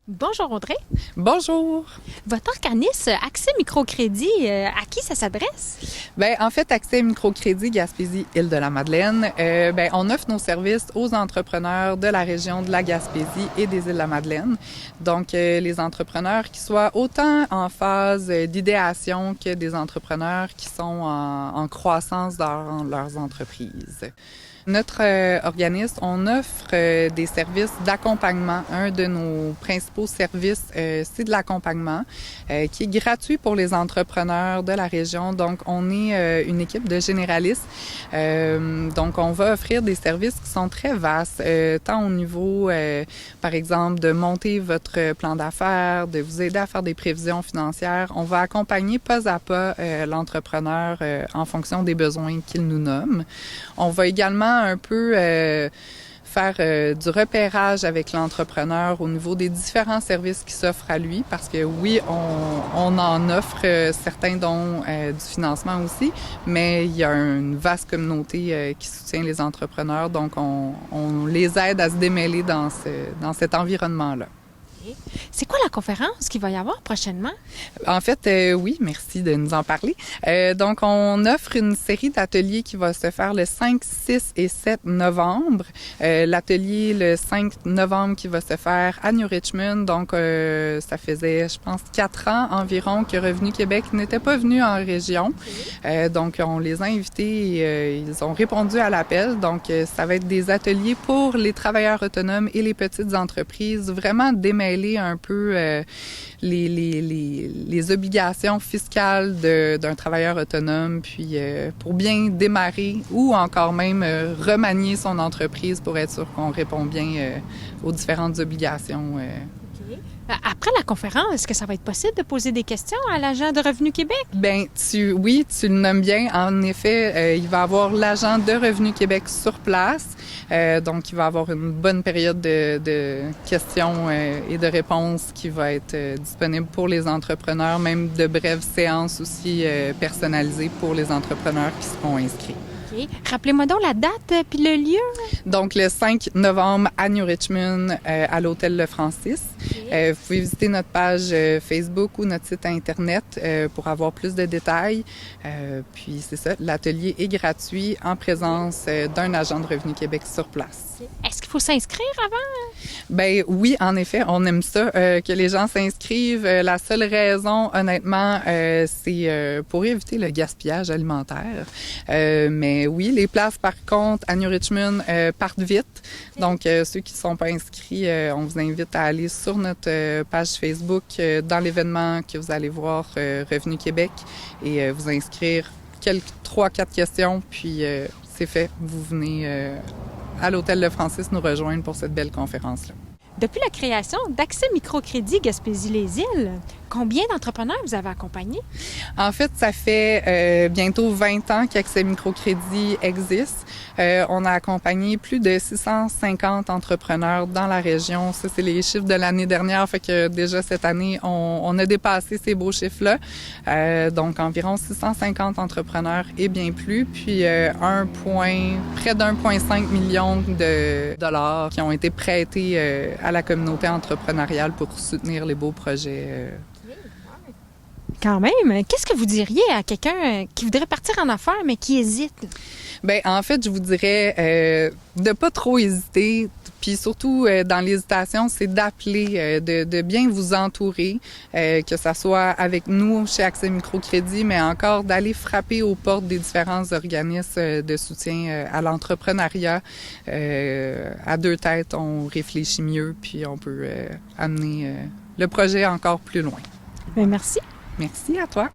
Bonjour Audrey. Bonjour. Votre organisme Accès Microcrédit, à qui ça s'adresse? En fait, Accès Microcrédit Gaspésie-Île-de-la-Madeleine, on offre nos services aux entrepreneurs de la région de la Gaspésie et des Îles-de-la-Madeleine. Donc, les entrepreneurs qui soient autant en phase d'idéation que des entrepreneurs qui sont en croissance dans leurs entreprises. Notre organisme, on offre des services d'accompagnement. Un de nos principaux services, c'est de l'accompagnement qui est gratuit pour les entrepreneurs de la région. Donc, on est une équipe de généralistes. Donc, on va offrir des services qui sont très vastes, tant au niveau, par exemple, de monter votre plan d'affaires, de vous aider à faire des prévisions financières. On va accompagner pas à pas l'entrepreneur en fonction des besoins qu'il nous nomme. On va également un peu faire du repérage avec l'entrepreneur au niveau des différents services qui s'offrent à lui, parce que oui, on en offre certains dont du financement aussi, mais il y a une vaste communauté qui soutient les entrepreneurs, donc on les aide à se démêler dans cet environnement-là. C'est quoi la conférence qu'il va y avoir prochainement? En fait, oui, merci de nous en parler. Donc, on offre une série d'ateliers qui va se faire le 5, 6 et 7 novembre. L'atelier le 5 novembre qui va se faire à New Richmond. Donc, ça faisait, je pense, 4 ans environ que Revenu Québec n'était pas venu en région. Donc, on les a invités et ils ont répondu à l'appel. Donc, ça va être des ateliers pour les travailleurs autonomes et les petites entreprises, vraiment démêler un peu les obligations fiscales d'un travailleur autonome, puis pour bien démarrer ou encore même remanier son entreprise pour être sûr qu'on répond bien aux différentes obligations. Après la conférence, est-ce que ça va être possible de poser des questions à l'agent de Revenu Québec? Oui, tu le nommes bien. En effet, il va y avoir l'agent de Revenu Québec sur place. Donc, il va y avoir une bonne période de questions et de réponses qui va être disponible pour les entrepreneurs, même de brèves séances aussi personnalisées pour les entrepreneurs qui seront inscrits. Okay. Rappelez-moi donc la date puis le lieu. Donc, le 5 novembre à New Richmond, à l'Hôtel Le Francis. Okay. Vous pouvez visiter notre page Facebook ou notre site Internet pour avoir plus de détails. Puis, c'est ça, l'atelier est gratuit en présence d'un agent de Revenu Québec sur place. Est-ce qu'il faut s'inscrire avant? Oui, en effet, on aime ça, que les gens s'inscrivent. La seule raison, honnêtement, c'est pour éviter le gaspillage alimentaire. Mais oui, les places, par contre, à New Richmond, partent vite. Donc, ceux qui ne sont pas inscrits, on vous invite à aller sur notre page Facebook dans l'événement que vous allez voir Revenu Québec et vous inscrire 3-4 questions, puis c'est fait. Vous venez à l'Hôtel Le Francis nous rejoindre pour cette belle conférence-là. Depuis la création d'Accès Microcrédit Gaspésie-les-Îles, combien d'entrepreneurs vous avez accompagnés? En fait, ça fait bientôt 20 ans qu'Accès Microcrédit existe. On a accompagné plus de 650 entrepreneurs dans la région. Ça, c'est les chiffres de l'année dernière. Fait que déjà cette année, on a dépassé ces beaux chiffres-là. Donc, environ 650 entrepreneurs et bien plus. Puis, près d'1,5 million de dollars qui ont été prêtés à la communauté entrepreneuriale pour soutenir les beaux projets. Quand même, qu'est-ce que vous diriez à quelqu'un qui voudrait partir en affaires mais qui hésite? En fait, je vous dirais de pas trop hésiter. Puis surtout, dans l'hésitation, c'est d'appeler, de bien vous entourer, que ça soit avec nous chez Accès Microcrédit, mais encore d'aller frapper aux portes des différents organismes de soutien à l'entrepreneuriat. À deux têtes, on réfléchit mieux, puis on peut amener le projet encore plus loin. Merci. Merci à toi.